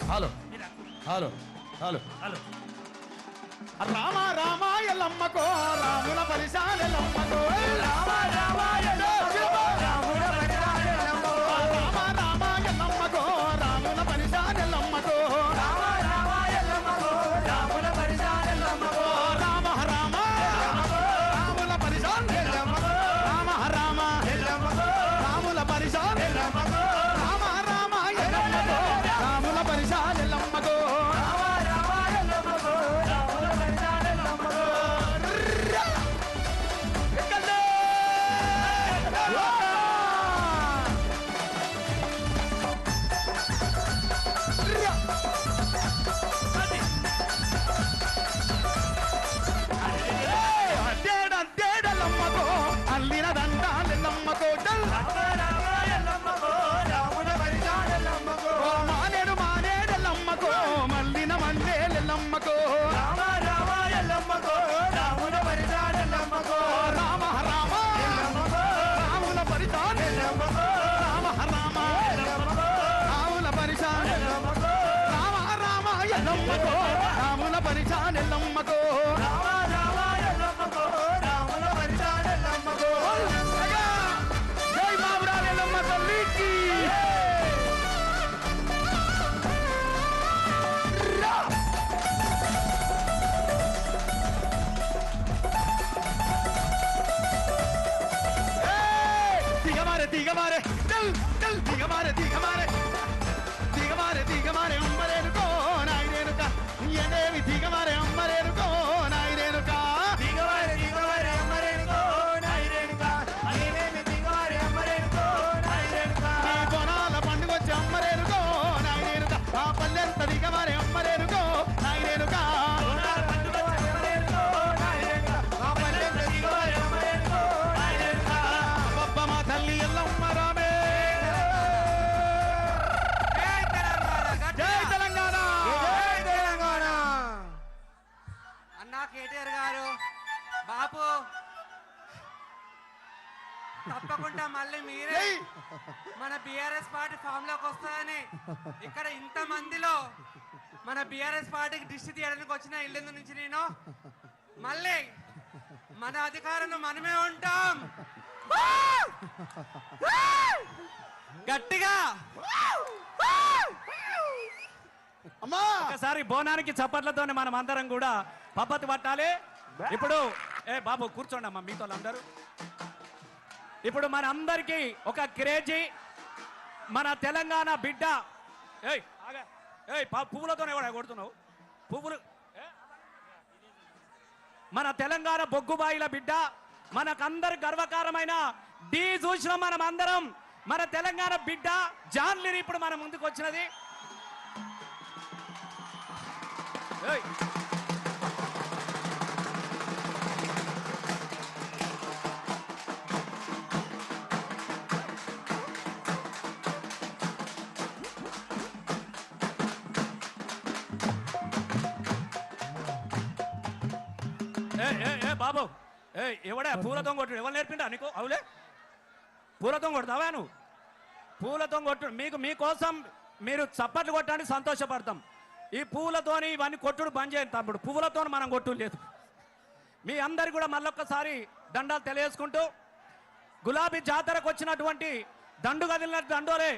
Hello hello hello hello Rama Rama ఎల్లమ్మకో రాముల పరిశాల ఎల్లమ్మకో రామ రామ రాముల పరిశాల ఎల్లమ్మకో రామ రామ ఎల్లమ్మకో రాముల పరిశాల ఎల్లమ్మకో రామ రామ ఎల్లమ్మకో రాముల పరిశాల ఎల్లమ్మకో రామ రామ రాముల పరిశాల ఎల్లమ్మకో రామ రామ ఎల్లమ్మకో రాముల పరిశాల ఎల్లమ్మకో రామ రామ ఎల్లమ్మకో రాముల పరిశాల ఎల్లమ్మకో తప్పకుండా మళ్ళీ మీరే మన బీఆర్ఎస్ పార్టీ ఫామ్ లోకి వస్తారని ఇక్కడ ఇంత మందిలో మన బీఆర్ఎస్ పార్టీకి దిష్టి తీయడానికి వచ్చిన ఇల్లు నుంచి నేను మళ్ళీ మన అధికారంలో మనమే ఉంటాం గట్టిగా ఒకసారి బోనానికి చప్పట్లతోనే మనం అందరం కూడా పద్ధతి పట్టాలి. ఇప్పుడు బాబు కూర్చోండి అమ్మా మీతో అందరూ. ఇప్పుడు మన అందరికీ ఒక క్రేజీ మన తెలంగాణ బిడ్డ పువ్వులతోనే కూడా కొడుతున్నావు పువ్వులు మన తెలంగాణ బొగ్గుబాయిల బిడ్డ మనకందరు గర్వకారమైన డి చూసిన మనం అందరం మన తెలంగాణ బిడ్డ జాన్లిని ఇప్పుడు మన ముందుకు వచ్చినది. బాబు ఎవడా పూలతో కొట్టు ఎవరు నేర్పిండా నీకు అవులే పూలతో కొడతావా నువ్వు పూలతో కొట్టు మీకోసం మీరు చప్పట్లు కొట్టడానికి సంతోషపడతాం. ఈ పూలతోని ఇవన్నీ కొట్టుడు బంద్ చేయండి తమ్ముడు. పువ్వులతో మనం కొట్టు లేదు. మీ అందరు కూడా మళ్ళొక్కసారి దండాలు తెలియజేసుకుంటూ గులాబీ జాతరకు వచ్చినటువంటి దండు కదిలినట్టు దండోలే